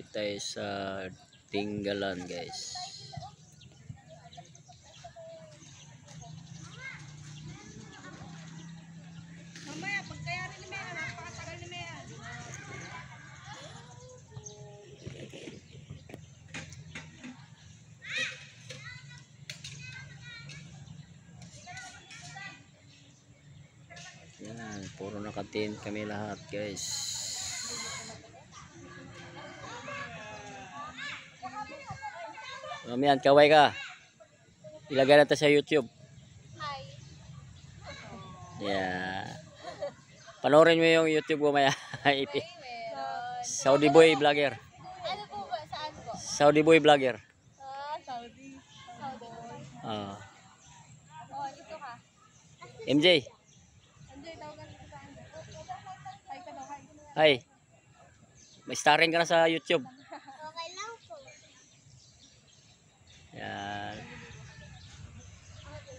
tayo sa Tinggalan, guys. Mamaya, pagkayari ni Mea, napakatagal ni Mea. Yan, puro nakatin kami lahat, guys. Mamihan, kaway ka. Ilagay natin sa YouTube. Hi. Yeah. Panoorin mo yung YouTube ko maya. Meron. Saudi Boy Vlogger. Ano po ba? Saan po? Saudi Boy Vlogger. Saudi. Saudi boy. Ah. Oh, dito ka. MJ. Andiyan, tawagan kita sa Andiyan. Hi ka daw, hi. Hi. May starring ka na sa YouTube.